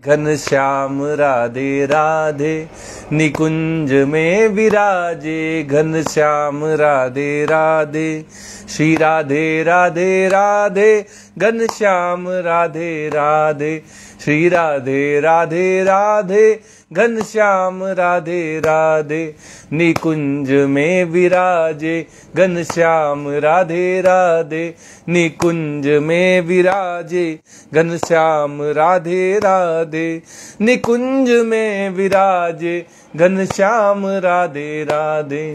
घनश्याम राधे राधे निकुंज में विराजे। घनश्याम राधे राधे श्री राधे राधे राधे। घनश्याम राधे राधे श्री राधे राधे राधे। घनश्याम राधे राधे निकुंज में विराजे। घनश्याम राधे राधे निकुंज में विराजे। घनश्याम राधे राधे निकुंज में विराजे। घनश्याम राधे राधे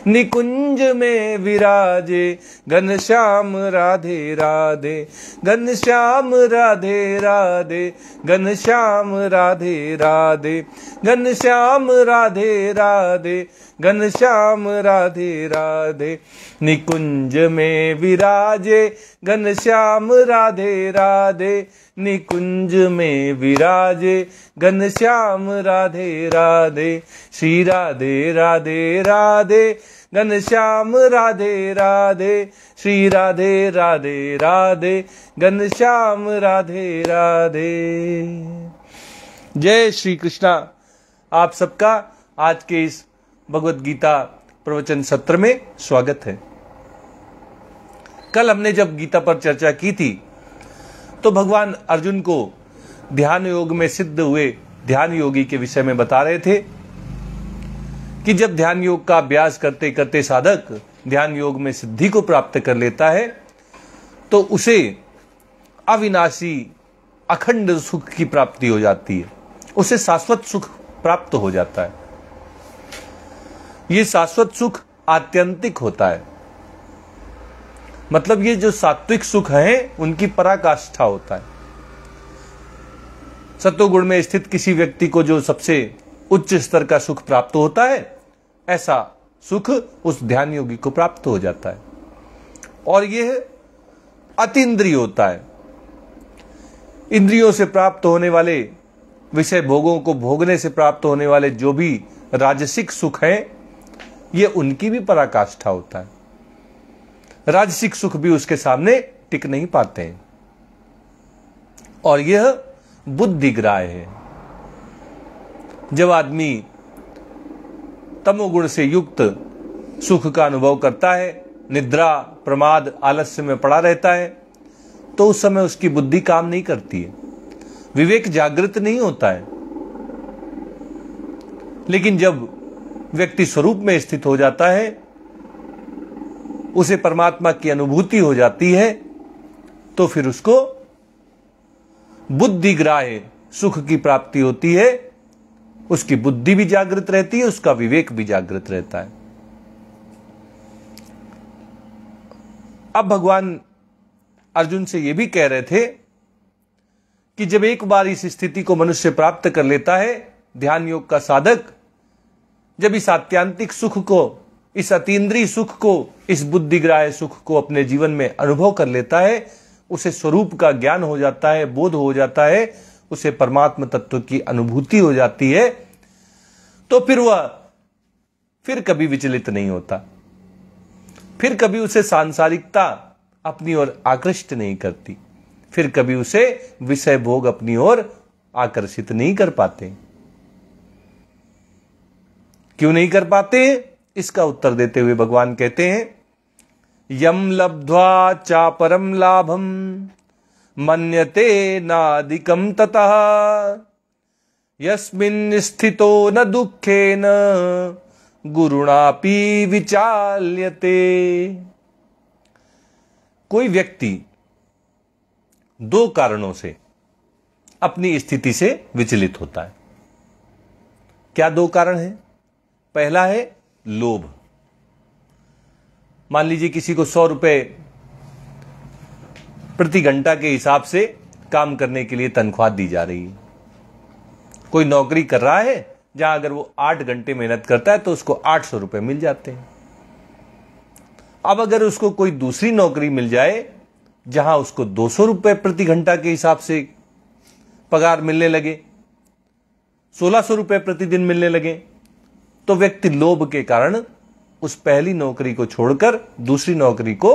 निकुंज में विराजे। घनश्याम राधे राधे। घनश्याम राधे राधे। घनश्याम राधे राधे। घनश्याम राधे राधे। घनश्याम राधे राधे निकुंज में विराजे। घनश्याम राधे राधे निकुंज में विराजे। घनश्याम राधे राधे श्री राधे राधे राधे। घनश्याम राधे राधे श्री राधे राधे राधे। घनश्याम राधे राधे। जय श्री कृष्णा। आप सबका आज के इस भगवत गीता प्रवचन सत्र में स्वागत है। कल हमने जब गीता पर चर्चा की थी तो भगवान अर्जुन को ध्यान योग में सिद्ध हुए ध्यान योगी के विषय में बता रहे थे कि जब ध्यान योग का अभ्यास करते करते साधक ध्यान योग में सिद्धि को प्राप्त कर लेता है तो उसे अविनाशी अखंड सुख की प्राप्ति हो जाती है। उसे शाश्वत सुख प्राप्त हो जाता है। ये शाश्वत सुख आत्यंतिक होता है, मतलब ये जो सात्विक सुख है उनकी पराकाष्ठा होता है। सत्वगुण में स्थित किसी व्यक्ति को जो सबसे उच्च स्तर का सुख प्राप्त होता है, ऐसा सुख उस ध्यान योगी को प्राप्त हो जाता है। और यह अतीन्द्रिय होता है। इंद्रियों से प्राप्त होने वाले विषय भोगों को भोगने से प्राप्त होने वाले जो भी राजसिक सुख हैं, ये उनकी भी पराकाष्ठा होता है। राजसिक सुख भी उसके सामने टिक नहीं पाते हैं। और यह बुद्धिग्राह्य है। जब आदमी तमोगुण से युक्त सुख का अनुभव करता है, निद्रा प्रमाद आलस्य में पड़ा रहता है, तो उस समय उसकी बुद्धि काम नहीं करती है, विवेक जागृत नहीं होता है। लेकिन जब व्यक्ति स्वरूप में स्थित हो जाता है, उसे परमात्मा की अनुभूति हो जाती है, तो फिर उसको बुद्धिग्राह्य सुख की प्राप्ति होती है। उसकी बुद्धि भी जागृत रहती है, उसका विवेक भी जागृत रहता है। अब भगवान अर्जुन से यह भी कह रहे थे कि जब एक बार इस स्थिति को मनुष्य प्राप्त कर लेता है, ध्यान योग का साधक जब इस आत्यांतिक सुख को, इस अतीन्द्रिय सुख को, इस बुद्धिग्राह्य सुख को अपने जीवन में अनुभव कर लेता है, उसे स्वरूप का ज्ञान हो जाता है, बोध हो जाता है, उसे परमात्मा तत्व की अनुभूति हो जाती है, तो फिर वह फिर कभी विचलित नहीं होता। फिर कभी उसे सांसारिकता अपनी ओर आकृष्ट नहीं करती। फिर कभी उसे विषय भोग अपनी ओर आकर्षित नहीं कर पाते। क्यों नहीं कर पाते? इसका उत्तर देते हुए भगवान कहते हैं, यम लब्ध्वा चापरम लाभम मन्यते नादिकम ततः यस्मिन् स्थितो न दुःखेन गुरुणापि विचाल्यते। कोई व्यक्ति दो कारणों से अपनी स्थिति से विचलित होता है। क्या दो कारण हैं? पहला है लोभ। मान लीजिए किसी को 100 रुपए प्रति घंटा के हिसाब से काम करने के लिए तनख्वाह दी जा रही है। कोई नौकरी कर रहा है जहां अगर वो 8 घंटे मेहनत करता है तो उसको 800 रुपए मिल जाते हैं। अब अगर उसको कोई दूसरी नौकरी मिल जाए जहां उसको 200 रुपए प्रति घंटा के हिसाब से पगार मिलने लगे, 1600 रुपए प्रतिदिन मिलने लगे, तो व्यक्ति लोभ के कारण उस पहली नौकरी को छोड़कर दूसरी नौकरी को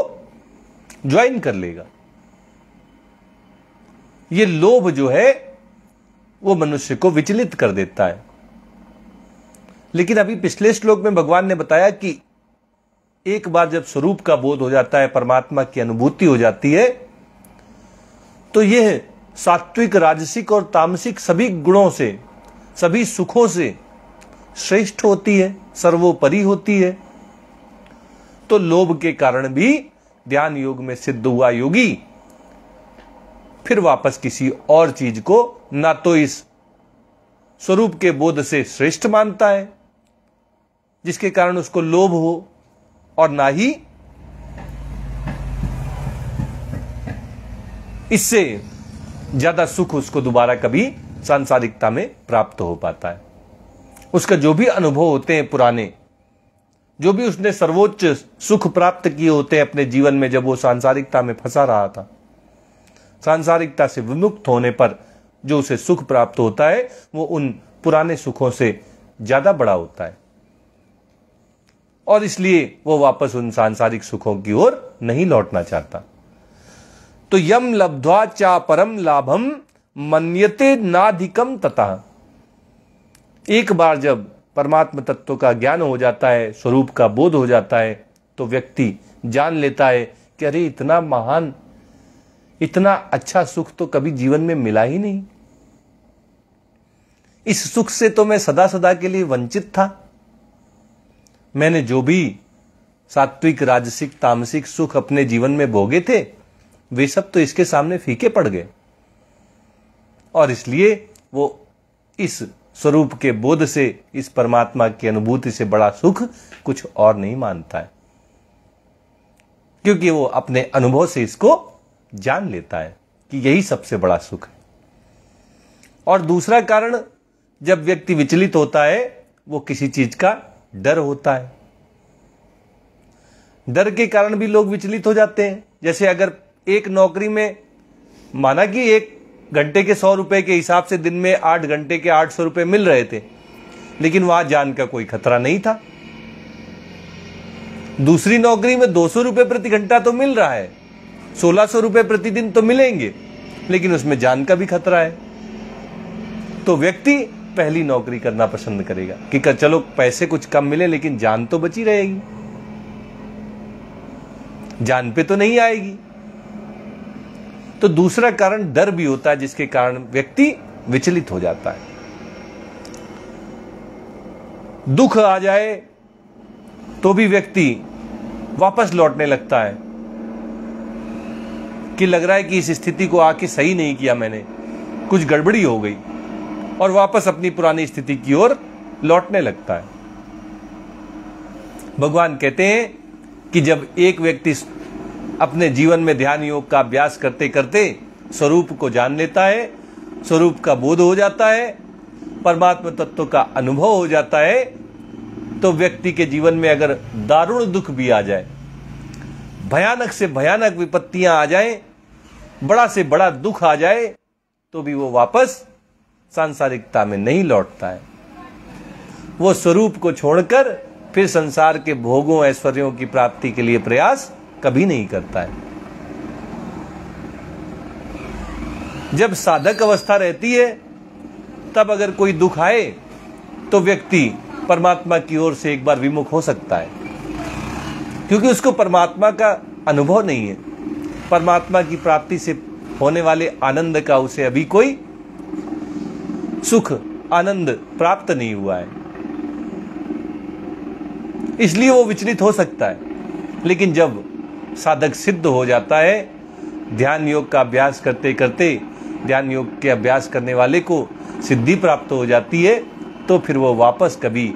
ज्वाइन कर लेगा। ये लोभ जो है वो मनुष्य को विचलित कर देता है। लेकिन अभी पिछले श्लोक में भगवान ने बताया कि एक बार जब स्वरूप का बोध हो जाता है, परमात्मा की अनुभूति हो जाती है, तो यह सात्विक, राजसिक और तामसिक सभी गुणों से, सभी सुखों से श्रेष्ठ होती है, सर्वोपरि होती है। तो लोभ के कारण भी ध्यान योग में सिद्ध हुआ योगी फिर वापस किसी और चीज को ना तो इस स्वरूप के बोध से श्रेष्ठ मानता है जिसके कारण उसको लोभ हो, और ना ही इससे ज्यादा सुख उसको दोबारा कभी सांसारिकता में प्राप्त हो पाता है। उसका जो भी अनुभव होते हैं पुराने, जो भी उसने सर्वोच्च सुख प्राप्त किए होते हैं अपने जीवन में, जब वो सांसारिकता में फंसा रहा था, सांसारिकता से विमुक्त होने पर जो उसे सुख प्राप्त होता है वो उन पुराने सुखों से ज्यादा बड़ा होता है, और इसलिए वो वापस उन सांसारिक सुखों की ओर नहीं लौटना चाहता। तो यम लब्ध्वा चा परम लाभम मन्यते नाधिकम ततः। एक बार जब परमात्म तत्व का ज्ञान हो जाता है, स्वरूप का बोध हो जाता है, तो व्यक्ति जान लेता है कि अरे इतना महान, इतना अच्छा सुख तो कभी जीवन में मिला ही नहीं। इस सुख से तो मैं सदा सदा के लिए वंचित था। मैंने जो भी सात्विक, राजसिक, तामसिक सुख अपने जीवन में भोगे थे वे सब तो इसके सामने फीके पड़ गए, और इसलिए वो इस स्वरूप के बोध से, इस परमात्मा की अनुभूति से बड़ा सुख कुछ और नहीं मानता है, क्योंकि वो अपने अनुभव से इसको जान लेता है कि यही सबसे बड़ा सुख है। और दूसरा कारण, जब व्यक्ति विचलित होता है वो किसी चीज का डर होता है। डर के कारण भी लोग विचलित हो जाते हैं। जैसे अगर एक नौकरी में माना कि 1 घंटे के 100 रुपए के हिसाब से दिन में 8 घंटे के 800 रुपए मिल रहे थे, लेकिन वहां जान का कोई खतरा नहीं था। दूसरी नौकरी में 200 रुपए प्रति घंटा तो मिल रहा है, 1600 रुपए प्रतिदिन तो मिलेंगे, लेकिन उसमें जान का भी खतरा है। तो व्यक्ति पहली नौकरी करना पसंद करेगा कि चलो पैसे कुछ कम मिले लेकिन जान तो बची रहेगी, जान पे तो नहीं आएगी। तो दूसरा कारण डर भी होता है, जिसके कारण व्यक्ति विचलित हो जाता है। दुख आ जाए तो भी व्यक्ति वापस लौटने लगता है कि लग रहा है कि इस स्थिति को आके सही नहीं किया मैंने, कुछ गड़बड़ी हो गई, और वापस अपनी पुरानी स्थिति की ओर लौटने लगता है। भगवान कहते हैं कि जब एक व्यक्ति अपने जीवन में ध्यान योग का अभ्यास करते करते स्वरूप को जान लेता है, स्वरूप का बोध हो जाता है, परमात्मा तत्व का अनुभव हो जाता है, तो व्यक्ति के जीवन में अगर दारुण दुख भी आ जाए, भयानक से भयानक विपत्तियां आ जाएं, बड़ा से बड़ा दुख आ जाए, तो भी वो वापस सांसारिकता में नहीं लौटता है। वो स्वरूप को छोड़कर फिर संसार के भोगों, ऐश्वर्यों की प्राप्ति के लिए प्रयास कभी नहीं करता है। जब साधक अवस्था रहती है तब अगर कोई दुख आए तो व्यक्ति परमात्मा की ओर से एक बार विमुख हो सकता है, क्योंकि उसको परमात्मा का अनुभव नहीं है। परमात्मा की प्राप्ति से होने वाले आनंद का उसे अभी कोई सुख, आनंद प्राप्त नहीं हुआ है, इसलिए वो विचलित हो सकता है। लेकिन जब साधक सिद्ध हो जाता है, ध्यान योग का अभ्यास करते करते ध्यान योग के अभ्यास करने वाले को सिद्धि प्राप्त हो जाती है, तो फिर वो वापस कभी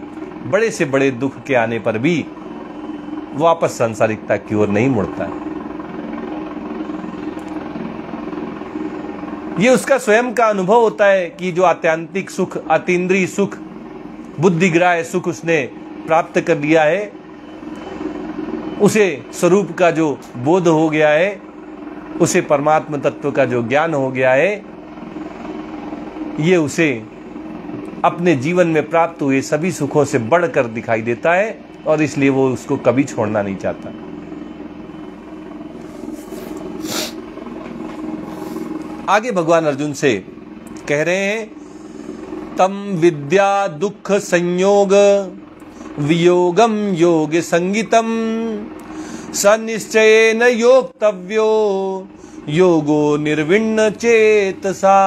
बड़े से बड़े दुख के आने पर भी वापस सांसारिकता की ओर नहीं मुड़ता है। ये उसका स्वयं का अनुभव होता है कि जो आत्यांतिक सुख, अतीन्द्रिय सुख, बुद्धिग्राह्य सुख उसने प्राप्त कर लिया है, उसे स्वरूप का जो बोध हो गया है, उसे परमात्म तत्व का जो ज्ञान हो गया है, ये उसे अपने जीवन में प्राप्त हुए सभी सुखों से बढ़कर दिखाई देता है, और इसलिए वो उसको कभी छोड़ना नहीं चाहता। आगे भगवान अर्जुन से कह रहे हैं तम विद्या दुख संयोग वियोगम योग संगीतम सनिश्चयेन योक्तव्यो योगो निर्विण्ण चेतसा।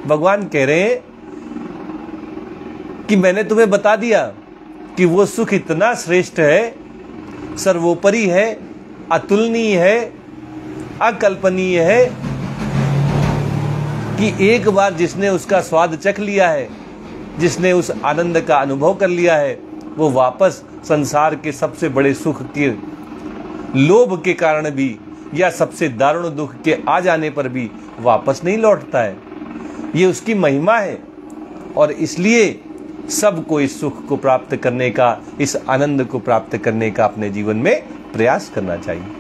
भगवान कह रहे हैं कि मैंने तुम्हें बता दिया कि वो सुख इतना श्रेष्ठ है, सर्वोपरि है, अतुलनीय है, अकल्पनीय है कि एक बार जिसने उसका स्वाद चख लिया है, जिसने उस आनंद का अनुभव कर लिया है, वो वापस संसार के सबसे बड़े सुख के लोभ के कारण भी या सबसे दारुण दुख के आ जाने पर भी वापस नहीं लौटता है। ये उसकी महिमा है और इसलिए सबको इस सुख को प्राप्त करने का, इस आनंद को प्राप्त करने का अपने जीवन में प्रयास करना चाहिए।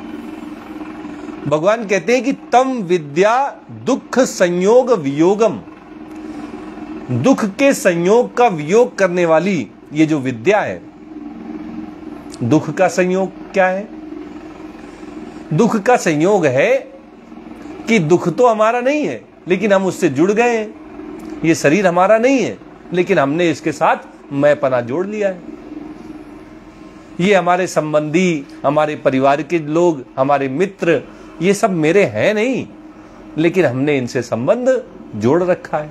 भगवान कहते हैं कि तम विद्या दुख संयोग वियोगम, दुख के संयोग का वियोग करने वाली ये जो विद्या है। दुख का संयोग क्या है? दुख का संयोग है कि दुख तो हमारा नहीं है लेकिन हम उससे जुड़ गए हैं। ये शरीर हमारा नहीं है लेकिन हमने इसके साथ मैंपना जोड़ लिया है। ये हमारे संबंधी, हमारे परिवार के लोग, हमारे मित्र, ये सब मेरे हैं नहीं लेकिन हमने इनसे संबंध जोड़ रखा है।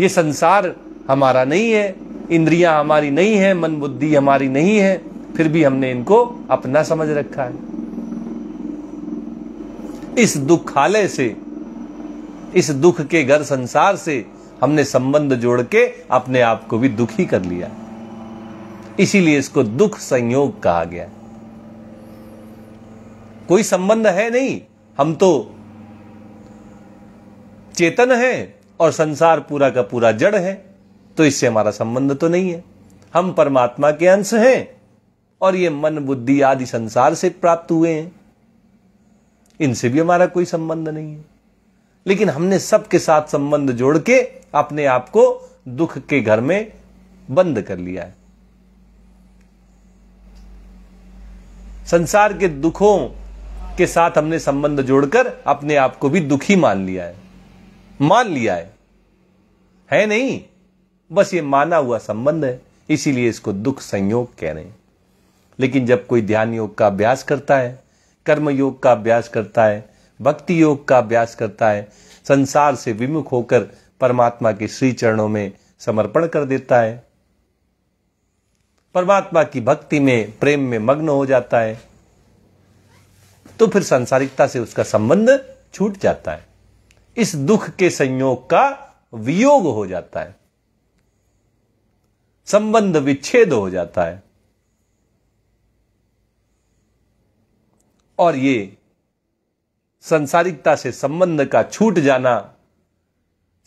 ये संसार हमारा नहीं है, इंद्रियां हमारी नहीं है, मन बुद्धि हमारी नहीं है, फिर भी हमने इनको अपना समझ रखा है। इस दुखालय से, इस दुख के घर संसार से हमने संबंध जोड़ के अपने आप को भी दुखी कर लिया, इसीलिए इसको दुख संयोग कहा गया। कोई संबंध है नहीं, हम तो चेतन हैं और संसार पूरा का पूरा जड़ है, तो इससे हमारा संबंध तो नहीं है। हम परमात्मा के अंश हैं और ये मन बुद्धि आदि संसार से प्राप्त हुए हैं, इनसे भी हमारा कोई संबंध नहीं है। लेकिन हमने सबके साथ संबंध जोड़ के अपने आप को दुख के घर में बंद कर लिया है। संसार के दुखों के साथ हमने संबंध जोड़कर अपने आप को भी दुखी मान लिया है नहीं, बस ये माना हुआ संबंध है, इसीलिए इसको दुख संयोग कह रहे हैं। लेकिन जब कोई ध्यान योग का अभ्यास करता है, कर्म योग का अभ्यास करता है, भक्ति योग का अभ्यास करता है, संसार से विमुख होकर परमात्मा के श्री चरणों में समर्पण कर देता है, परमात्मा की भक्ति में, प्रेम में मग्न हो जाता है, तो फिर सांसारिकता से उसका संबंध छूट जाता है। इस दुख के संयोग का वियोग हो जाता है, संबंध विच्छेद हो जाता है। और ये सांसारिकता से संबंध का छूट जाना,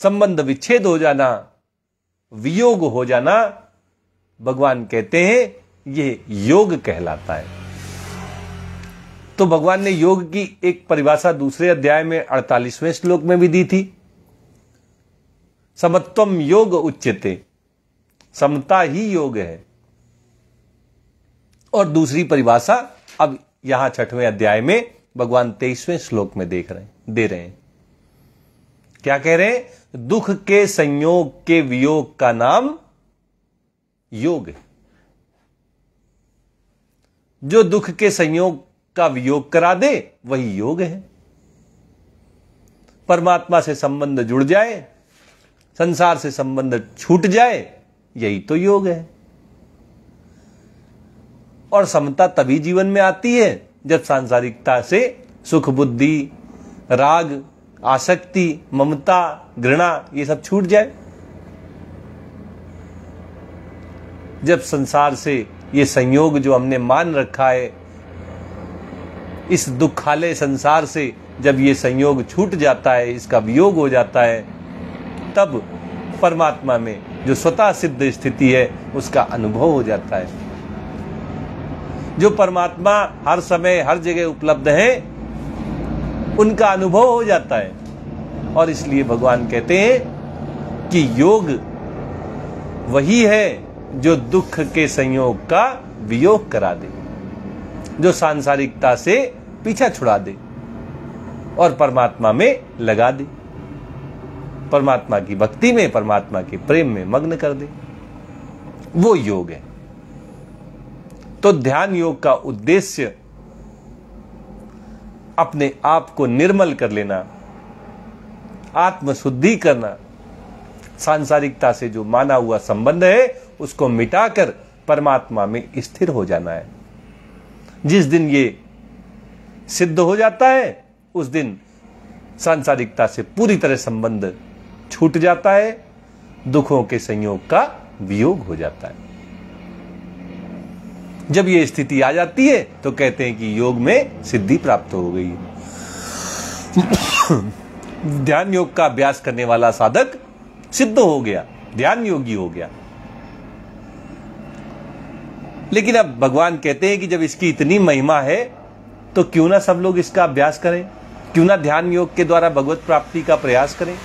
संबंध विच्छेद हो जाना, वियोग हो जाना, भगवान कहते हैं ये योग कहलाता है। तो भगवान ने योग की एक परिभाषा दूसरे अध्याय में 48वें श्लोक में भी दी थी। समत्वम योग उच्यते, समता ही योग है। और दूसरी परिभाषा अब यहां 6वें अध्याय में भगवान 23वें श्लोक में दे रहे हैं। क्या कह रहे हैं? दुख के संयोग के वियोग का नाम योग है। जो दुख के संयोग का वियोग करा दे वही योग है। परमात्मा से संबंध जुड़ जाए, संसार से संबंध छूट जाए, यही तो योग है। और समता तभी जीवन में आती है जब सांसारिकता से सुख बुद्धि, राग, आसक्ति, ममता, घृणा ये सब छूट जाए। जब संसार से ये संयोग जो हमने मान रखा है, इस दुखालय संसार से जब ये संयोग छूट जाता है, इसका वियोग हो जाता है, तब परमात्मा में जो स्वतः सिद्ध स्थिति है उसका अनुभव हो जाता है। जो परमात्मा हर समय हर जगह उपलब्ध है, उनका अनुभव हो जाता है। और इसलिए भगवान कहते हैं कि योग वही है जो दुख के संयोग का वियोग करा दे, जो सांसारिकता से पीछा छुड़ा दे और परमात्मा में लगा दे। परमात्मा की भक्ति में, परमात्मा के प्रेम में मग्न कर दे। वो योग है। तो ध्यान योग का उद्देश्य अपने आप को निर्मल कर लेना, आत्मशुद्धि करना, सांसारिकता से जो माना हुआ संबंध है उसको मिटाकर परमात्मा में स्थिर हो जाना है। जिस दिन ये सिद्ध हो जाता है उस दिन सांसारिकता से पूरी तरह संबंध छूट जाता है, दुखों के संयोग का वियोग हो जाता है। जब ये स्थिति आ जाती है तो कहते हैं कि योग में सिद्धि प्राप्त हो गई है। ध्यान योग का अभ्यास करने वाला साधक सिद्ध हो गया, ध्यान योगी हो गया। लेकिन अब भगवान कहते हैं कि जब इसकी इतनी महिमा है तो क्यों ना सब लोग इसका अभ्यास करें, क्यों ना ध्यान योग के द्वारा भगवत प्राप्ति का प्रयास करें।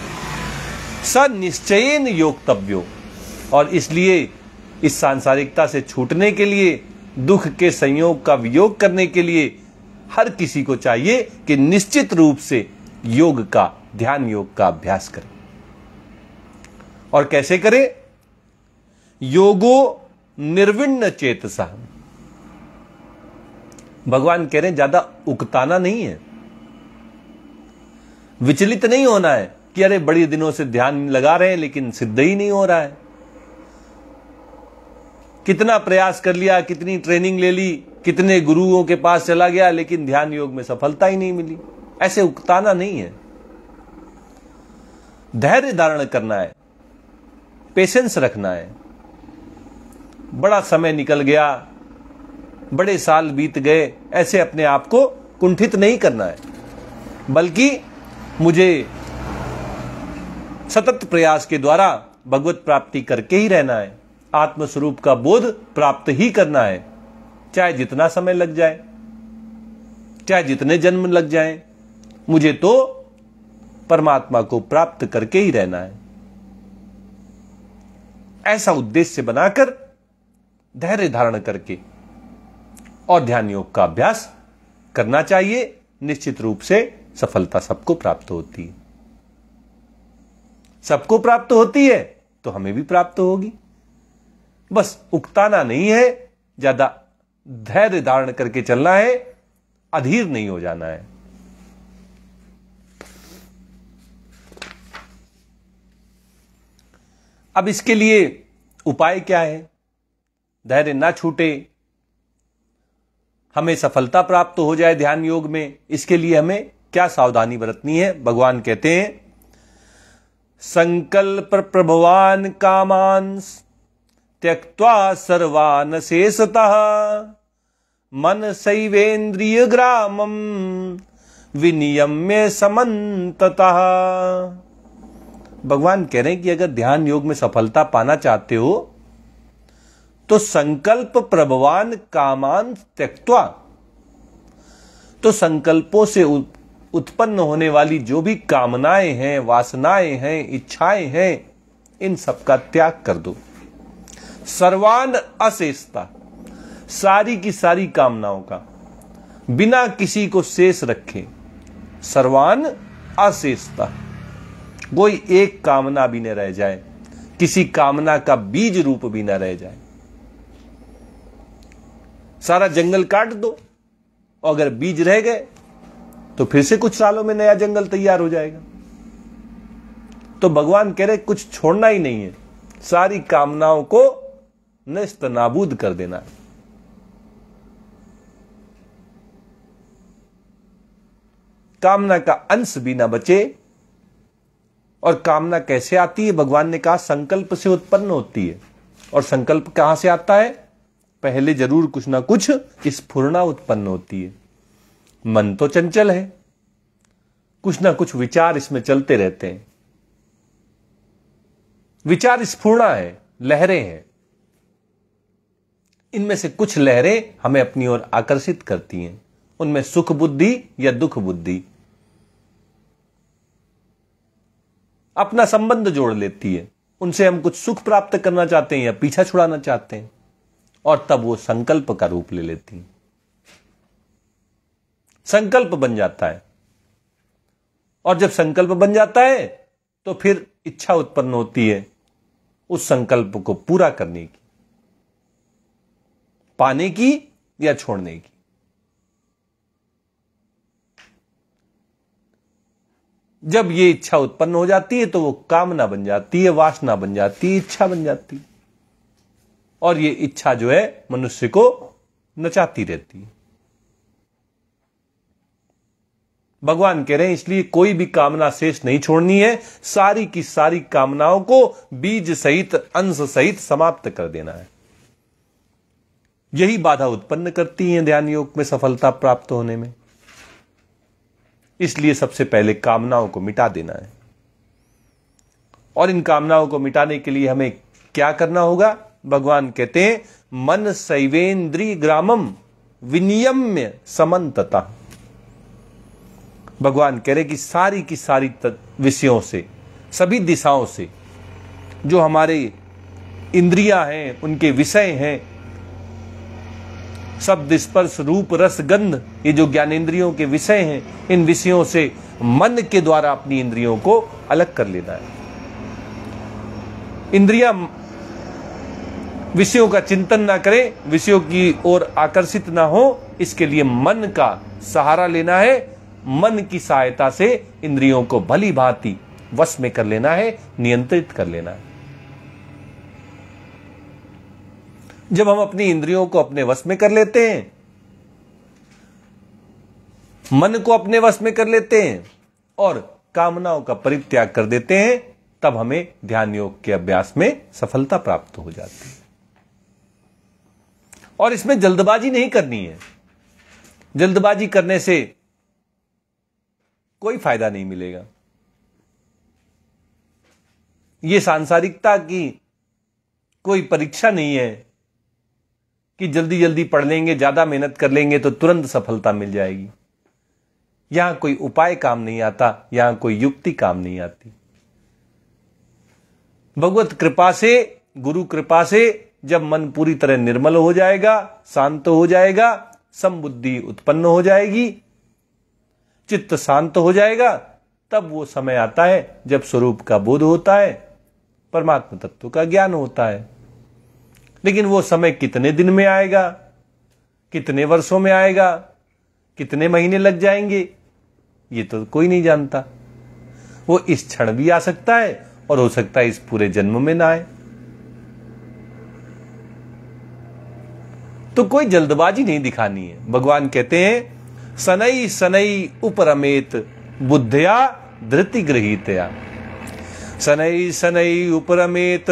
स निश्चयेन योक्तव्यो, और इसलिए इस सांसारिकता से छूटने के लिए, दुख के संयोग का वियोग करने के लिए हर किसी को चाहिए कि निश्चित रूप से योग का, ध्यान योग का अभ्यास करें। और कैसे करें? योगो निर्विण्ण चेतसा। भगवान कह रहे हैं ज्यादा उकताना नहीं है, विचलित नहीं होना है कि अरे बड़ी दिनों से ध्यान लगा रहे हैं लेकिन सिद्ध ही नहीं हो रहा है, कितना प्रयास कर लिया, कितनी ट्रेनिंग ले ली, कितने गुरुओं के पास चला गया लेकिन ध्यान योग में सफलता ही नहीं मिली। ऐसे उकताना नहीं है, धैर्य धारण करना है, पेशेंस रखना है। बड़ा समय निकल गया, बड़े साल बीत गए, ऐसे अपने आप को कुंठित नहीं करना है, बल्कि मुझे सतत प्रयास के द्वारा भगवत प्राप्ति करके ही रहना है, आत्मस्वरूप का बोध प्राप्त ही करना है, चाहे जितना समय लग जाए, चाहे जितने जन्म लग जाएं, मुझे तो परमात्मा को प्राप्त करके ही रहना है। ऐसा उद्देश्य बनाकर धैर्य धारण करके और ध्यान योग का अभ्यास करना चाहिए। निश्चित रूप से सफलता सबको प्राप्त होती है, सबको प्राप्त होती है तो हमें भी प्राप्त होगी। बस उकताना नहीं है, ज्यादा धैर्य धारण करके चलना है, अधीर नहीं हो जाना है। अब इसके लिए उपाय क्या है? धैर्य ना छूटे, हमें सफलता प्राप्त हो जाए ध्यान योग में, इसके लिए हमें क्या सावधानी बरतनी है? भगवान कहते हैं संकल्प प्रभवान कामांस त्यक्त्वा सर्वान शेषतः मन सैवेन्द्रिय ग्रामम विनियम्य समन्ततः। भगवान कह रहे हैं कि अगर ध्यान योग में सफलता पाना चाहते हो तो संकल्प प्रभवान कामान त्यक्त्वा, तो संकल्पों से उत्पन्न होने वाली जो भी कामनाएं हैं, वासनाएं हैं, इच्छाएं हैं, इन सब का त्याग कर दो। सर्वान अशेषता, सारी की सारी कामनाओं का बिना किसी को शेष रखे, सर्वान अशेषता, कोई एक कामना भी न रह जाए, किसी कामना का बीज रूप भी न रह जाए। सारा जंगल काट दो, अगर बीज रह गए तो फिर से कुछ सालों में नया जंगल तैयार हो जाएगा। तो भगवान कह रहे कुछ छोड़ना ही नहीं है, सारी कामनाओं को नष्ट नाबूद कर देना है। कामना का अंश भी ना बचे। और कामना कैसे आती है? भगवान ने कहा संकल्प से उत्पन्न होती है। और संकल्प कहां से आता है? पहले जरूर कुछ ना कुछ स्फुरना उत्पन्न होती है। मन तो चंचल है, कुछ ना कुछ विचार इसमें चलते रहते हैं। विचार स्फुरना है, लहरें हैं। इनमें से कुछ लहरें हमें अपनी ओर आकर्षित करती हैं, उनमें सुख बुद्धि या दुख बुद्धि अपना संबंध जोड़ लेती है। उनसे हम कुछ सुख प्राप्त करना चाहते हैं या पीछा छुड़ाना चाहते हैं, और तब वो संकल्प का रूप ले लेती हैं। संकल्प बन जाता है, और जब संकल्प बन जाता है तो फिर इच्छा उत्पन्न होती है उस संकल्प को पूरा करने की, पाने की या छोड़ने की। जब ये इच्छा उत्पन्न हो जाती है तो वो कामना बन जाती है, वासना बन जाती है, इच्छा बन जाती है, और ये इच्छा जो है मनुष्य को नचाती रहती है। भगवान कह रहे हैं इसलिए कोई भी कामना शेष नहीं छोड़नी है, सारी की सारी कामनाओं को बीज सहित, अंश सहित समाप्त कर देना है। यही बाधा उत्पन्न करती है ध्यान योग में सफलता प्राप्त होने में। इसलिए सबसे पहले कामनाओं को मिटा देना है, और इन कामनाओं को मिटाने के लिए हमें क्या करना होगा? भगवान कहते हैं मन सैवेन्द्रिय ग्रामम विनियम्य समन्तता। भगवान कह रहे कि सारी की सारी विषयों से, सभी दिशाओं से जो हमारे इंद्रियां हैं, उनके विषय हैं, शब्द स्पर्श रूप रस गंध, ये जो ज्ञानेंद्रियों के विषय हैं, इन विषयों से मन के द्वारा अपनी इंद्रियों को अलग कर लेना है। इंद्रियां विषयों का चिंतन ना करें, विषयों की ओर आकर्षित ना हो, इसके लिए मन का सहारा लेना है। मन की सहायता से इंद्रियों को भली भांति वश में कर लेना है, नियंत्रित कर लेना है। जब हम अपनी इंद्रियों को अपने वश में कर लेते हैं, मन को अपने वश में कर लेते हैं और कामनाओं का परित्याग कर देते हैं, तब हमें ध्यान योग के अभ्यास में सफलता प्राप्त हो जाती है। और इसमें जल्दबाजी नहीं करनी है। जल्दबाजी करने से कोई फायदा नहीं मिलेगा। यह सांसारिकता की कोई परीक्षा नहीं है कि जल्दी जल्दी पढ़ लेंगे, ज्यादा मेहनत कर लेंगे तो तुरंत सफलता मिल जाएगी। यहां कोई उपाय काम नहीं आता, यहां कोई युक्ति काम नहीं आती। भगवत कृपा से, गुरु कृपा से जब मन पूरी तरह निर्मल हो जाएगा, शांत हो जाएगा, समबुद्धि उत्पन्न हो जाएगी, चित्त शांत हो जाएगा, तब वो समय आता है जब स्वरूप का बोध होता है, परमात्मा तत्व का ज्ञान होता है। लेकिन वो समय कितने दिन में आएगा, कितने वर्षों में आएगा, कितने महीने लग जाएंगे, ये तो कोई नहीं जानता। वो इस क्षण भी आ सकता है और हो सकता है इस पूरे जन्म में ना आए। तो कोई जल्दबाजी नहीं दिखानी है। भगवान कहते हैं सनई सनई उपरमेत बुद्धया धृति गृहीतया। सनई सनई उपरमेत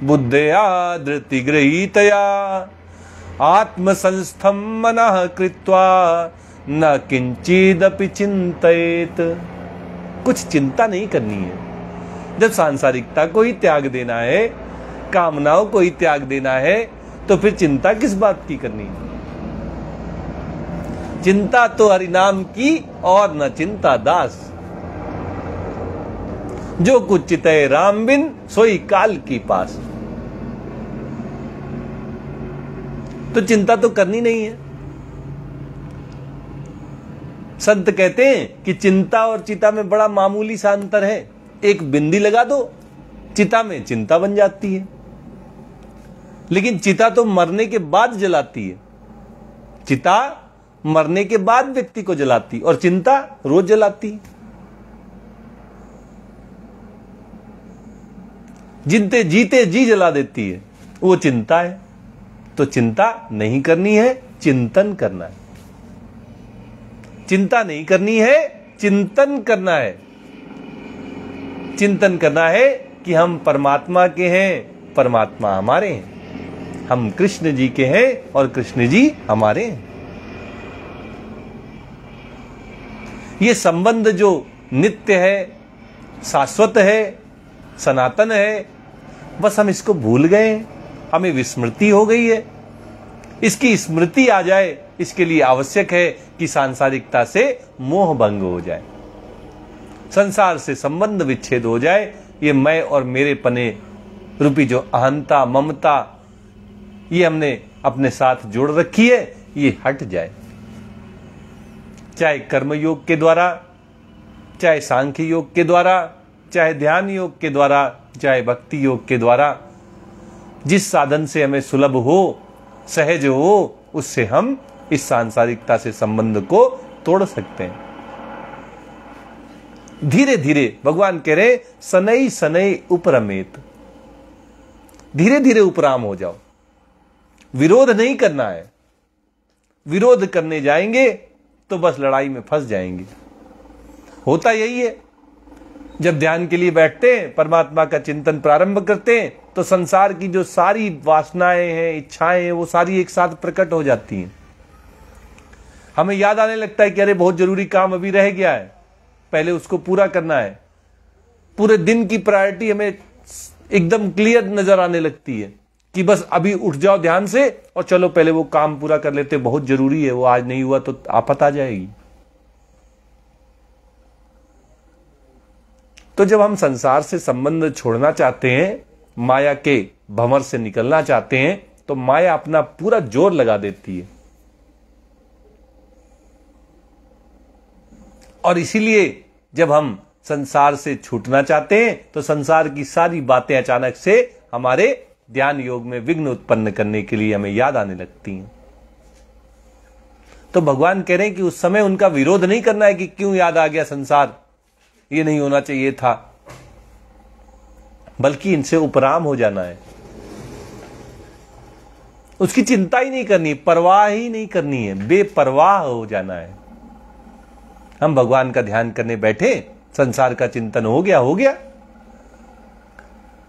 बुद्धया धृति गृहीतया आत्मसंस्थम मनः कृत्वा न किंचिदपि चिंतयेत। कुछ चिंता नहीं करनी है। जब सांसारिकता को ही त्याग देना है, कामनाओं को ही त्याग देना है, तो फिर चिंता किस बात की करनी है? चिंता तो हरिनाम की और न चिंता दास। जो कुछ चितय राम बिन सोई काल की पास। तो चिंता तो करनी नहीं है। संत कहते हैं कि चिंता और चिता में बड़ा मामूली सा अंतर है। एक बिंदी लगा दो, चिता में चिंता बन जाती है। लेकिन चिता तो मरने के बाद जलाती है। चिता मरने के बाद व्यक्ति को जलाती, और चिंता रोज जलाती। जिनते जीते जी जला देती है, वो चिंता है। तो चिंता नहीं करनी है, चिंतन करना है। चिंता नहीं करनी है, चिंतन करना है। चिंतन करना है कि हम परमात्मा के हैं, परमात्मा हमारे हैं। हम कृष्ण जी के हैं और कृष्ण जी हमारे हैं। ये संबंध जो नित्य है, शाश्वत है, सनातन है, बस हम इसको भूल गए। हमें विस्मृति हो गई है। इसकी स्मृति आ जाए, इसके लिए आवश्यक है कि सांसारिकता से मोह भंग हो जाए, संसार से संबंध विच्छेद हो जाए। ये मैं और मेरे पने रूपी जो अहंता, ममता, ये हमने अपने साथ जोड़ रखी है, ये हट जाए। चाहे कर्म योग के द्वारा, चाहे सांख्य योग के द्वारा, चाहे ध्यान योग के द्वारा, चाहे भक्ति योग के द्वारा, जिस साधन से हमें सुलभ हो, सहज हो, उससे हम इस सांसारिकता से संबंध को तोड़ सकते हैं। धीरे धीरे भगवान कह रहे सनई सनई उपरमेत, धीरे धीरे उपराम हो जाओ। विरोध नहीं करना है, विरोध करने जाएंगे तो बस लड़ाई में फंस जाएंगे। होता यही है, जब ध्यान के लिए बैठते हैं, परमात्मा का चिंतन प्रारंभ करते हैं, तो संसार की जो सारी वासनाएं हैं, इच्छाएं हैं, वो सारी एक साथ प्रकट हो जाती हैं। हमें याद आने लगता है कि अरे बहुत जरूरी काम अभी रह गया है, पहले उसको पूरा करना है। पूरे दिन की प्रायोरिटी हमें एकदम क्लियर नजर आने लगती है कि बस अभी उठ जाओ ध्यान से और चलो पहले वो काम पूरा कर लेते, बहुत जरूरी है, वो आज नहीं हुआ तो आफत आ जाएगी। तो जब हम संसार से संबंध छोड़ना चाहते हैं, माया के भंवर से निकलना चाहते हैं, तो माया अपना पूरा जोर लगा देती है। और इसीलिए जब हम संसार से छूटना चाहते हैं, तो संसार की सारी बातें अचानक से हमारे ध्यान योग में विघ्न उत्पन्न करने के लिए हमें याद आने लगती हैं। तो भगवान कह रहे हैं कि उस समय उनका विरोध नहीं करना है कि क्यों याद आ गया संसार, ये नहीं होना चाहिए था, बल्कि इनसे उपराम हो जाना है। उसकी चिंता ही नहीं करनी, परवाह ही नहीं करनी है, बेपरवाह हो जाना है। हम भगवान का ध्यान करने बैठे, संसार का चिंतन हो गया।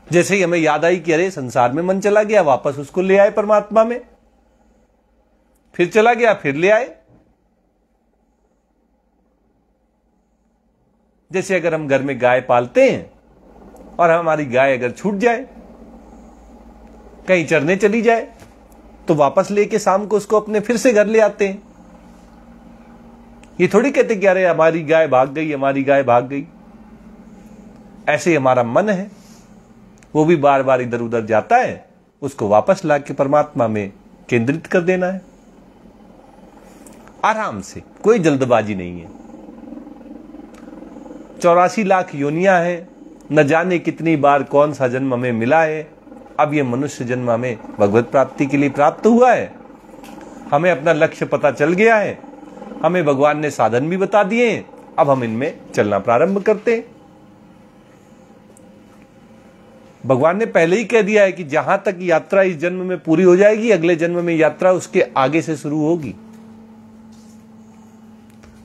जैसे ही हमें याद आई कि अरे संसार में मन चला गया, वापस उसको ले आए परमात्मा में, फिर चला गया, फिर ले आए। जैसे अगर हम घर में गाय पालते हैं और हमारी गाय अगर छूट जाए, कहीं चरने चली जाए, तो वापस लेके शाम को उसको अपने फिर से घर ले आते हैं। ये थोड़ी कहते कि अरे हमारी गाय भाग गई, हमारी गाय भाग गई। ऐसे ही हमारा मन है, वो भी बार बार इधर उधर जाता है, उसको वापस लाके परमात्मा में केंद्रित कर देना है, आराम से, कोई जल्दबाजी नहीं है। 84 लाख योनियां हैं, न जाने कितनी बार कौन सा जन्म हमें मिला है। अब ये मनुष्य जन्म हमें भगवत प्राप्ति के लिए प्राप्त हुआ है। हमें अपना लक्ष्य पता चल गया है, हमें भगवान ने साधन भी बता दिए हैं, अब हम इनमें चलना प्रारंभ करते हैं। भगवान ने पहले ही कह दिया है कि जहां तक यात्रा इस जन्म में पूरी हो जाएगी, अगले जन्म में यात्रा उसके आगे से शुरू होगी।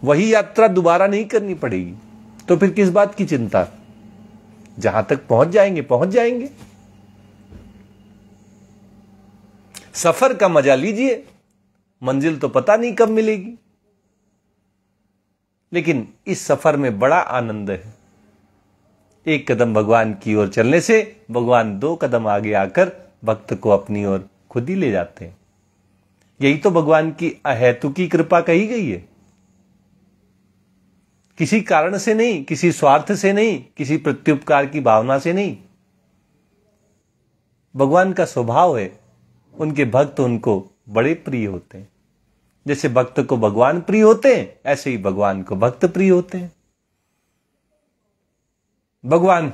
वही यात्रा दोबारा नहीं करनी पड़ेगी, तो फिर किस बात की चिंता। जहां तक पहुंच जाएंगे पहुंच जाएंगे। सफर का मजा लीजिए, मंजिल तो पता नहीं कब मिलेगी, लेकिन इस सफर में बड़ा आनंद है। एक कदम भगवान की ओर चलने से भगवान 2 कदम आगे आकर भक्त को अपनी ओर खुद ही ले जाते हैं। यही तो भगवान की अहेतुकी कृपा कही गई है। किसी कारण से नहीं, किसी स्वार्थ से नहीं, किसी प्रत्युपकार की भावना से नहीं। भगवान का स्वभाव है, उनके भक्त उनको बड़े प्रिय होते हैं। जैसे भक्त को भगवान प्रिय होते हैं, ऐसे ही भगवान को भक्त प्रिय होते हैं। भगवान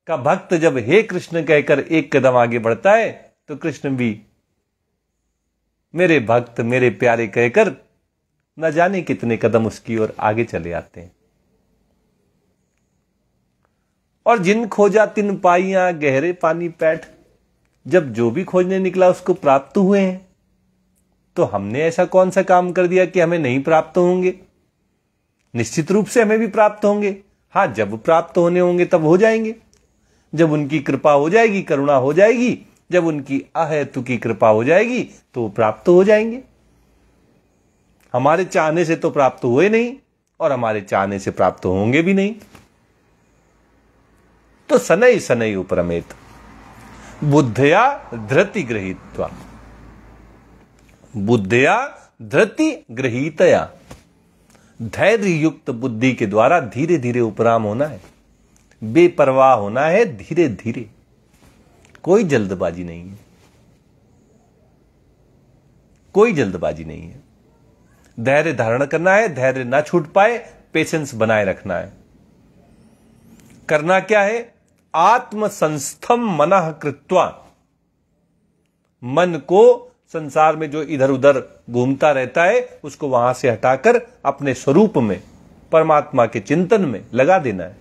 का भक्त जब हे कृष्ण कहकर एक कदम आगे बढ़ता है, तो कृष्ण भी मेरे भक्त, मेरे प्यारे कहकर न जाने कितने कदम उसकी ओर आगे चले आते हैं। और जिन खोजा तिन पाइयां गहरे पानी पैठ, जब जो भी खोजने निकला उसको प्राप्त हुए हैं। तो हमने ऐसा कौन सा काम कर दिया कि हमें नहीं प्राप्त होंगे? निश्चित रूप से हमें भी प्राप्त होंगे। हाँ, जब प्राप्त होने होंगे तब हो जाएंगे, जब उनकी कृपा हो जाएगी, करुणा हो जाएगी, जब उनकी अहेतुकी कृपा हो जाएगी तो प्राप्त हो जाएंगे। हमारे चाहने से तो प्राप्त हुए नहीं, और हमारे चाहने से प्राप्त होंगे भी नहीं। तो सनई सनई उपरमेत बुद्धया धृति गृहीत्वा, बुद्धया धृति गृहीतया, धैर्य युक्त बुद्धि के द्वारा धीरे धीरे उपराम होना है, बेपरवाह होना है, धीरे धीरे, कोई जल्दबाजी नहीं है, कोई जल्दबाजी नहीं है। धैर्य धारण करना है, धैर्य ना छूट पाए, पेशेंस बनाए रखना है। करना क्या है? आत्मसंस्थम मनः कृत्वा, मन को संसार में जो इधर उधर घूमता रहता है उसको वहां से हटाकर अपने स्वरूप में, परमात्मा के चिंतन में लगा देना है।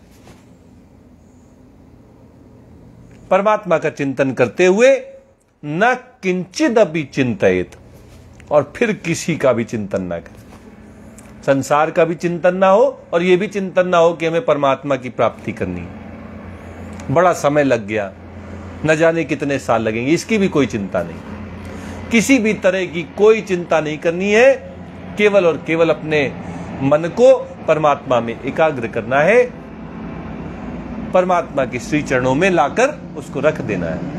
परमात्मा का चिंतन करते हुए न किंचिद अभी चिंतित, और फिर किसी का भी चिंतन ना करें। संसार का भी चिंतन ना हो और यह भी चिंतन ना हो कि हमें परमात्मा की प्राप्ति करनी है। बड़ा समय लग गया, न जाने कितने साल लगेंगे, इसकी भी कोई चिंता नहीं। किसी भी तरह की कोई चिंता नहीं करनी है। केवल और केवल अपने मन को परमात्मा में एकाग्र करना है, परमात्मा के श्री चरणों में लाकर उसको रख देना है।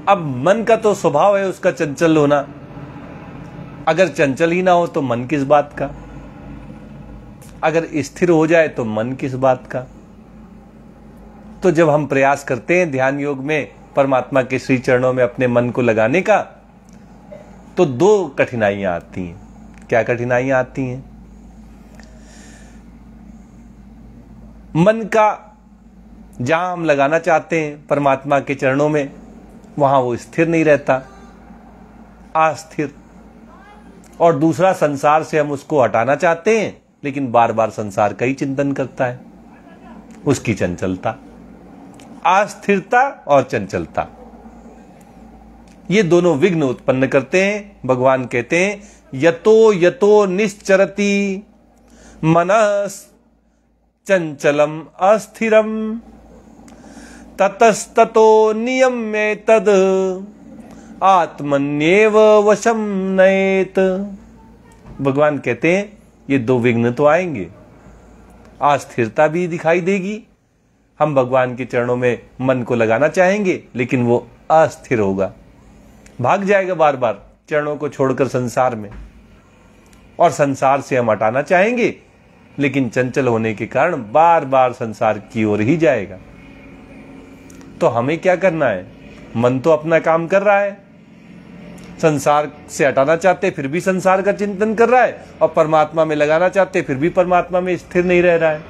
अब मन का तो स्वभाव है उसका चंचल होना। अगर चंचल ही ना हो तो मन किस बात का, अगर स्थिर हो जाए तो मन किस बात का। तो जब हम प्रयास करते हैं ध्यान योग में परमात्मा के श्री चरणों में अपने मन को लगाने का, तो दो कठिनाइयां आती हैं। क्या कठिनाइयां आती हैं? मन का जहां हम लगाना चाहते हैं परमात्मा के चरणों में, वहां वो स्थिर नहीं रहता, अस्थिर। और दूसरा, संसार से हम उसको हटाना चाहते हैं लेकिन बार बार संसार का ही चिंतन करता है, उसकी चंचलता, अस्थिरता और चंचलता, ये दोनों विघ्न उत्पन्न करते हैं। भगवान कहते हैं यतो यतो निश्चरति मनस चंचलम अस्थिरम ततस्ततो नियम्ये तद आत्मन्येव वशम नयेत। भगवान कहते हैं ये दो विघ्न तो आएंगे, अस्थिरता भी दिखाई देगी। हम भगवान के चरणों में मन को लगाना चाहेंगे लेकिन वो अस्थिर होगा, भाग जाएगा बार बार चरणों को छोड़कर संसार में। और संसार से हम हटाना चाहेंगे लेकिन चंचल होने के कारण बार बार संसार की ओर ही जाएगा। तो हमें क्या करना है? मन तो अपना काम कर रहा है, संसार से हटाना चाहते फिर भी संसार का चिंतन कर रहा है, और परमात्मा में लगाना चाहते फिर भी परमात्मा में स्थिर नहीं रह रहा है।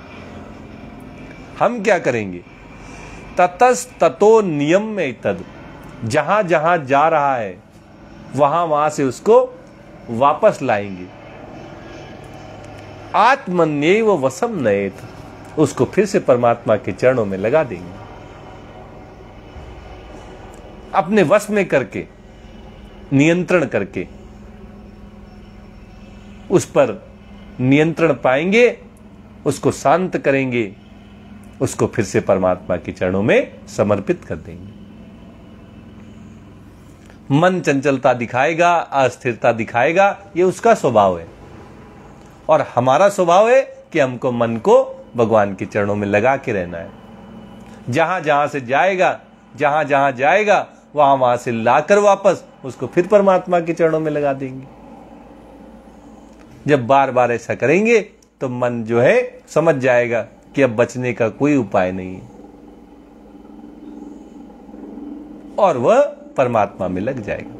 हम क्या करेंगे? ततस्ततो नियम में तद, जहां जहां जा रहा है वहां वहां से उसको वापस लाएंगे। आत्मन्येव वशम नयेत, उसको फिर से परमात्मा के चरणों में लगा देंगे, अपने वश में करके, नियंत्रण करके उस पर नियंत्रण पाएंगे, उसको शांत करेंगे, उसको फिर से परमात्मा के चरणों में समर्पित कर देंगे। मन चंचलता दिखाएगा, अस्थिरता दिखाएगा, ये उसका स्वभाव है। और हमारा स्वभाव है कि हमको मन को भगवान के चरणों में लगा के रहना है। जहां जहां से जाएगा, जहां जहां जाएगा वहां वहां से लाकर वापस उसको फिर परमात्मा के चरणों में लगा देंगे। जब बार बार ऐसा करेंगे तो मन जो है समझ जाएगा कि अब बचने का कोई उपाय नहीं है, और वह परमात्मा में लग जाएगा।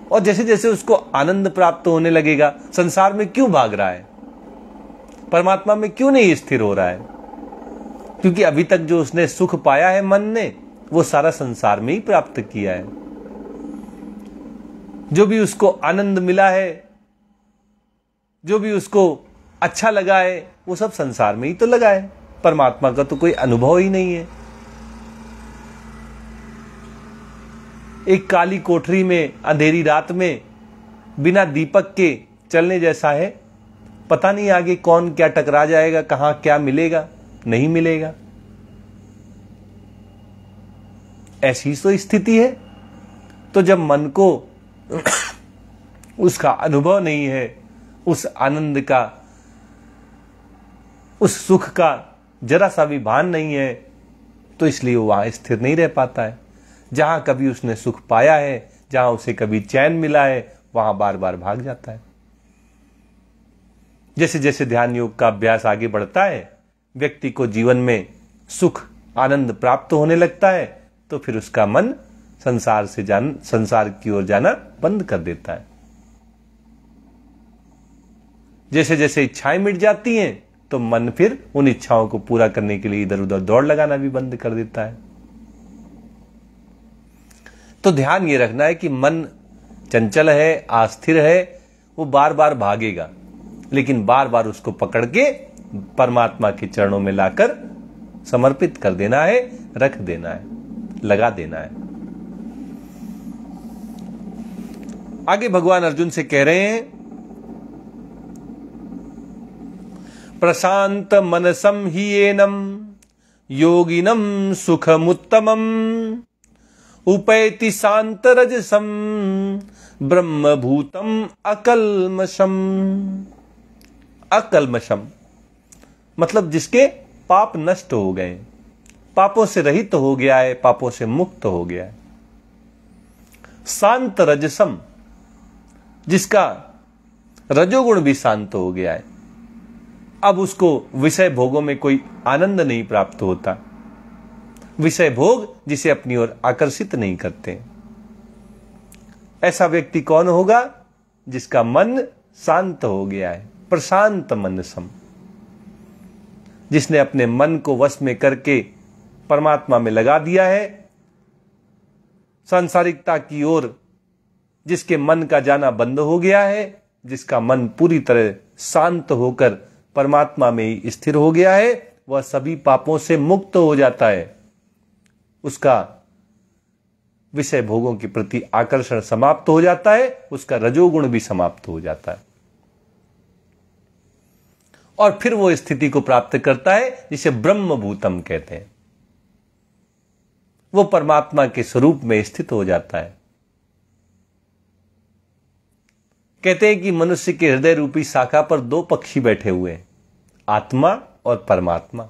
और जैसे जैसे उसको आनंद प्राप्त होने लगेगा, संसार में क्यों भाग रहा है, परमात्मा में क्यों नहीं स्थिर हो रहा है? क्योंकि अभी तक जो उसने सुख पाया है मन ने, वो सारा संसार में ही प्राप्त किया है। जो भी उसको आनंद मिला है, जो भी उसको अच्छा लगा है, वो सब संसार में ही तो लगा है। परमात्मा का तो कोई अनुभव ही नहीं है। एक काली कोठरी में अंधेरी रात में बिना दीपक के चलने जैसा है। पता नहीं आगे कौन क्या टकरा जाएगा, कहां क्या मिलेगा, नहीं मिलेगा। ऐसी तो स्थिति है। तो जब मन को उसका अनुभव नहीं है, उस आनंद का, उस सुख का जरा सा भी भान नहीं है, तो इसलिए वो वहां स्थिर नहीं रह पाता है। जहां कभी उसने सुख पाया है, जहां उसे कभी चैन मिला है, वहां बार बार भाग जाता है। जैसे जैसे ध्यान योग का अभ्यास आगे बढ़ता है, व्यक्ति को जीवन में सुख आनंद प्राप्त होने लगता है, तो फिर उसका मन संसार की ओर जाना बंद कर देता है। जैसे जैसे इच्छाएं मिट जाती हैं तो मन फिर उन इच्छाओं को पूरा करने के लिए इधर उधर दौड़ लगाना भी बंद कर देता है। तो ध्यान ये रखना है कि मन चंचल है, अस्थिर है, वो बार बार भागेगा, लेकिन बार बार उसको पकड़ के परमात्मा के चरणों में लाकर समर्पित कर देना है, रख देना है, लगा देना है। आगे भगवान अर्जुन से कह रहे हैं, प्रशांत मनसम ही एनम योगिनम सुखमुत्तमम उपैति शांत रजसम ब्रह्मभूतम अकल्मषम। अकल्मषम मतलब जिसके पाप नष्ट हो गए, पापों से रहित हो गया है, पापों से मुक्त हो गया है। शांत रजसम जिसका रजोगुण भी शांत हो गया है, अब उसको विषय भोगों में कोई आनंद नहीं प्राप्त होता। विषय भोग जिसे अपनी ओर आकर्षित नहीं करते। ऐसा व्यक्ति कौन होगा? जिसका मन शांत हो गया है, प्रशांत मनसम, जिसने अपने मन को वश में करके परमात्मा में लगा दिया है। सांसारिकता की ओर जिसके मन का जाना बंद हो गया है, जिसका मन पूरी तरह शांत होकर परमात्मा में ही स्थिर हो गया है, वह सभी पापों से मुक्त हो जाता है। उसका विषय भोगों के प्रति आकर्षण समाप्त हो जाता है, उसका रजोगुण भी समाप्त हो जाता है, और फिर वो स्थिति को प्राप्त करता है जिसे ब्रह्मभूतम कहते हैं। वो परमात्मा के स्वरूप में स्थित हो जाता है। कहते हैं कि मनुष्य के हृदय रूपी शाखा पर दो पक्षी बैठे हुए हैं, आत्मा और परमात्मा।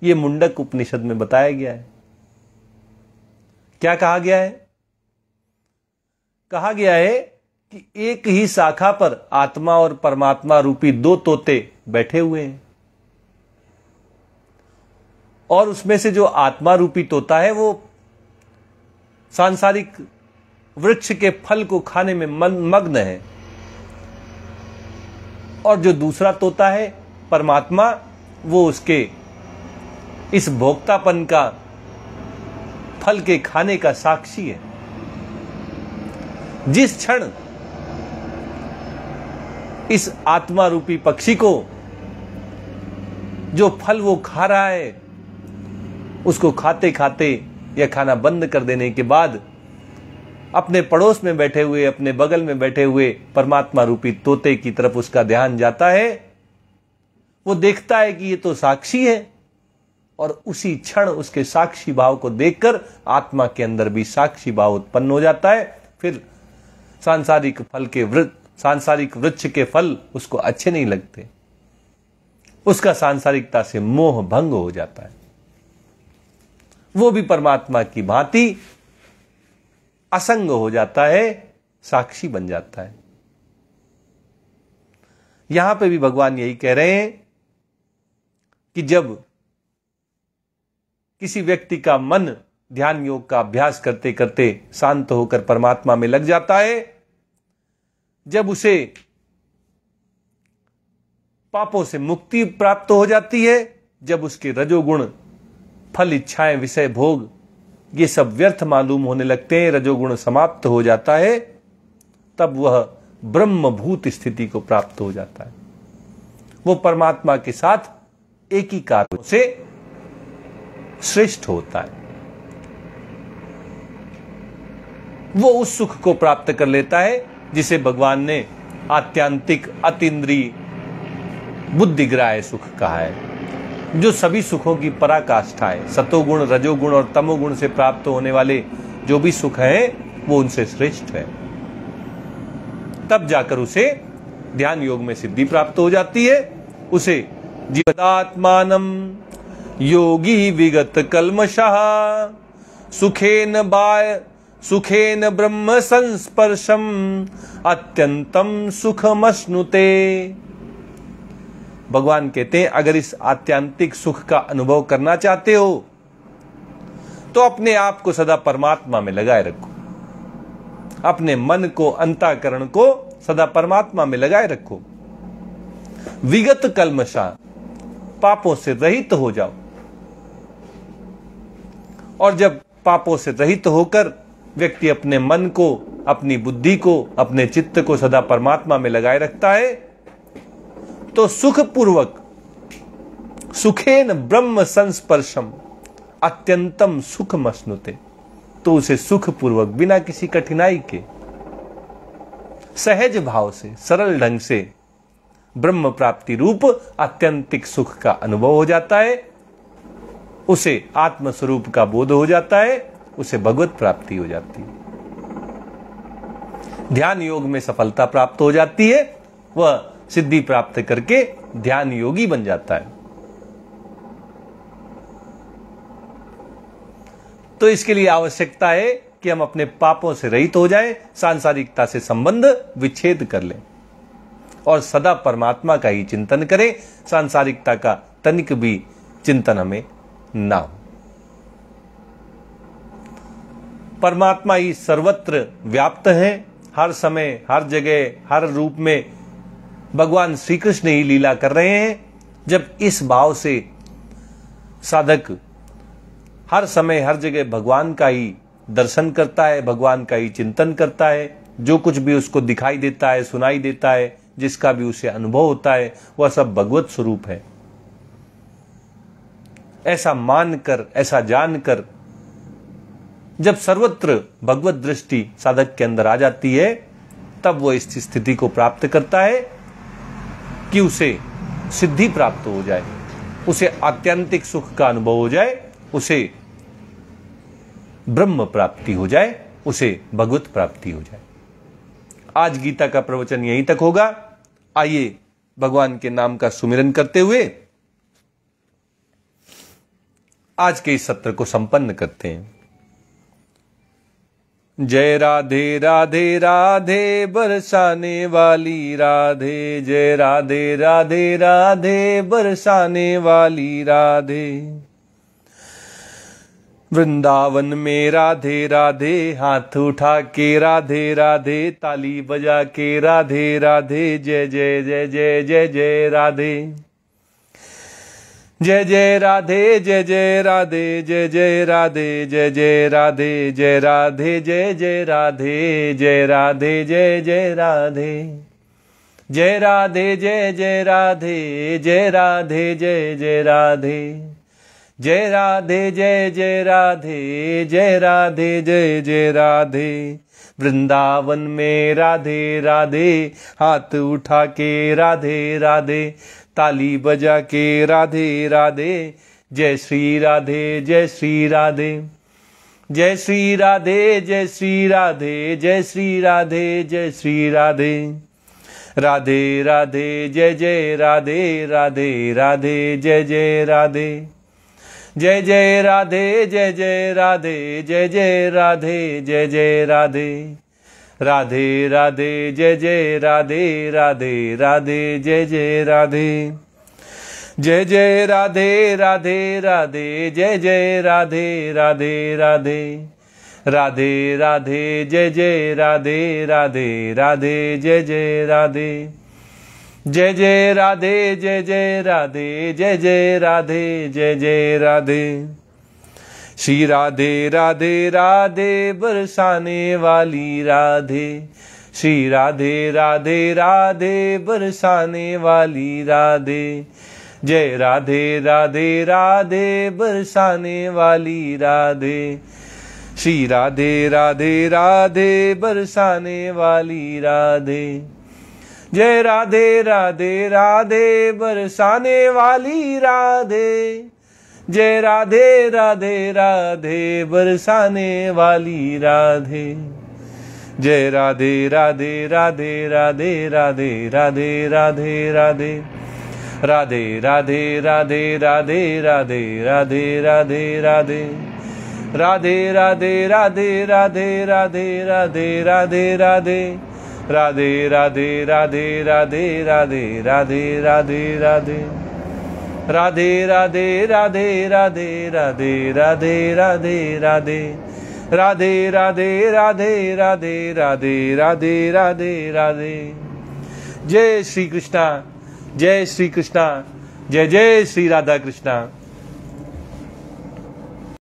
यह मुंडक उपनिषद में बताया गया है। क्या कहा गया है? कहा गया है कि एक ही शाखा पर आत्मा और परमात्मा रूपी दो तोते बैठे हुए हैं, और उसमें से जो आत्मा रूपी तोता है वो सांसारिक वृक्ष के फल को खाने में मग्न है, और जो दूसरा तोता है परमात्मा, वो उसके इस भोक्तापन का, फल के खाने का साक्षी है। जिस क्षण इस आत्मा रूपी पक्षी को जो फल वो खा रहा है, उसको खाते खाते या खाना बंद कर देने के बाद अपने पड़ोस में बैठे हुए, अपने बगल में बैठे हुए परमात्मा रूपी तोते की तरफ उसका ध्यान जाता है। वो देखता है कि ये तो साक्षी है, और उसी क्षण उसके साक्षी भाव को देखकर आत्मा के अंदर भी साक्षी भाव उत्पन्न हो जाता है। फिर सांसारिक वृक्ष के फल उसको अच्छे नहीं लगते, उसका सांसारिकता से मोह भंग हो जाता है। वो भी परमात्मा की भांति असंग हो जाता है, साक्षी बन जाता है। यहां पे भी भगवान यही कह रहे हैं कि जब किसी व्यक्ति का मन ध्यान योग का अभ्यास करते करते शांत होकर परमात्मा में लग जाता है, जब उसे पापों से मुक्ति प्राप्त हो जाती है, जब उसके रजोगुण, फल, इच्छाएं, विषय भोग ये सब व्यर्थ मालूम होने लगते हैं, रजोगुण समाप्त हो जाता है, तब वह ब्रह्मभूत स्थिति को प्राप्त हो जाता है। वो परमात्मा के साथ एकीकार से श्रेष्ठ होता है। वो उस सुख को प्राप्त कर लेता है जिसे भगवान ने आत्यांतिक, अतीन्द्रिय, बुद्धिग्राह्य सुख कहा है, जो सभी सुखों की पराकाष्ठा है। सतोगुण, रजोगुण और तमोगुण से प्राप्त होने वाले जो भी सुख हैं वो उनसे श्रेष्ठ है। तब जाकर उसे ध्यान योग में सिद्धि प्राप्त हो जाती है। उसे जीवदात्मानम योगी विगत कल्मषः सुखेन ब्रह्म संस्पर्शम अत्यंतम सुखमश्नुते। भगवान कहते हैं, अगर इस आत्यांतिक सुख का अनुभव करना चाहते हो तो अपने आप को सदा परमात्मा में लगाए रखो। अपने मन को, अंतःकरण को सदा परमात्मा में लगाए रखो। विगत कल्मषा, पापों से रहित हो जाओ। और जब पापों से रहित होकर व्यक्ति अपने मन को, अपनी बुद्धि को, अपने चित्त को सदा परमात्मा में लगाए रखता है, तो सुखपूर्वक सुखेन ब्रह्म संस्पर्शम अत्यंतम सुखमश्नुते, तो उसे सुखपूर्वक बिना किसी कठिनाई के सहज भाव से, सरल ढंग से ब्रह्म प्राप्ति रूप अत्यंतिक सुख का अनुभव हो जाता है। उसे आत्म स्वरूप का बोध हो जाता है, उसे भगवत प्राप्ति हो जाती है, ध्यान योग में सफलता प्राप्त हो जाती है, वह सिद्धि प्राप्त करके ध्यान योगी बन जाता है। तो इसके लिए आवश्यकता है कि हम अपने पापों से रहित हो जाएं, सांसारिकता से संबंध विच्छेद कर लें और सदा परमात्मा का ही चिंतन करें। सांसारिकता का तनिक भी चिंतन हमें ना हो। परमात्मा ही सर्वत्र व्याप्त है, हर समय, हर जगह, हर रूप में भगवान श्री कृष्ण ही लीला कर रहे हैं। जब इस भाव से साधक हर समय, हर जगह भगवान का ही दर्शन करता है, भगवान का ही चिंतन करता है, जो कुछ भी उसको दिखाई देता है, सुनाई देता है, जिसका भी उसे अनुभव होता है, वह सब भगवत स्वरूप है, ऐसा मानकर, ऐसा जानकर जब सर्वत्र भगवत दृष्टि साधक के अंदर आ जाती है, तब वो इस स्थिति को प्राप्त करता है कि उसे सिद्धि प्राप्त हो जाए, उसे आत्यंतिक सुख का अनुभव हो जाए, उसे ब्रह्म प्राप्ति हो जाए, उसे भगवत प्राप्ति हो जाए। आज गीता का प्रवचन यहीं तक होगा। आइए भगवान के नाम का सुमिरन करते हुए आज के इस सत्र को संपन्न करते हैं। जय राधे राधे राधे बरसाने वाली राधे, जय राधे राधे राधे बरसाने वाली राधे। वृंदावन में राधे राधे, हाथ उठा के राधे राधे, ताली बजा के राधे राधे, जय जय जय जय जय जय राधे। जय जय राधे, जय जय राधे, जय जय राधे, जय जय राधे, जय राधे, जय जय राधे, जय राधे, जय जय राधे। जय राधे, जय जय राधे, जय राधे, जय जय राधे। जय राधे, जय जय राधे, जय राधे, जय जय राधे। वृंदावन में राधे राधे, हाथ उठा के राधे राधे, ताली बजा के राधे राधे, जय श्री राधे, जय श्री राधे। जय श्री राधे, जय श्री राधे, जय श्री राधे, जय श्री राधे। राधे राधे, जय जय राधे, राधे राधे, जय जय राधे। जय जय राधे, जय जय राधे, जय जय राधे, जय जय राधे। राधे राधे, जय जय राधे, राधे राधे, जय जय राधे। जय जय राधे राधे राधे, जय जय राधे, राधे राधे। राधे राधे, जय जय राधे, राधे राधे, जय जय राधे। जय जय राधे, जय जय राधे, जय जय राधे, जय जय राधे। श्री राधे राधे राधे बरसाने वाली राधे, श्री राधे राधे राधे बरसाने वाली राधे। जय राधे राधे राधे बरसाने वाली राधे, श्री राधे राधे राधे बरसाने वाली राधे। जय राधे राधे राधे बरसाने वाली राधे, जय राधे राधे राधे बरसाने वाली राधे। जय राधे राधे राधे राधे राधे राधे राधे राधे। राधे राधे राधे राधे राधे राधे राधे राधे। राधे राधे राधे राधे राधे राधे राधे राधे। राधे राधे राधे राधे राधे राधे राधे राधे। राधे राधे राधे राधे राधे राधे राधे राधे राधे राधे राधे राधे राधे राधे राधे राधे। जय श्री कृष्णा, जय श्री कृष्णा, जय जय श्री राधा कृष्णा।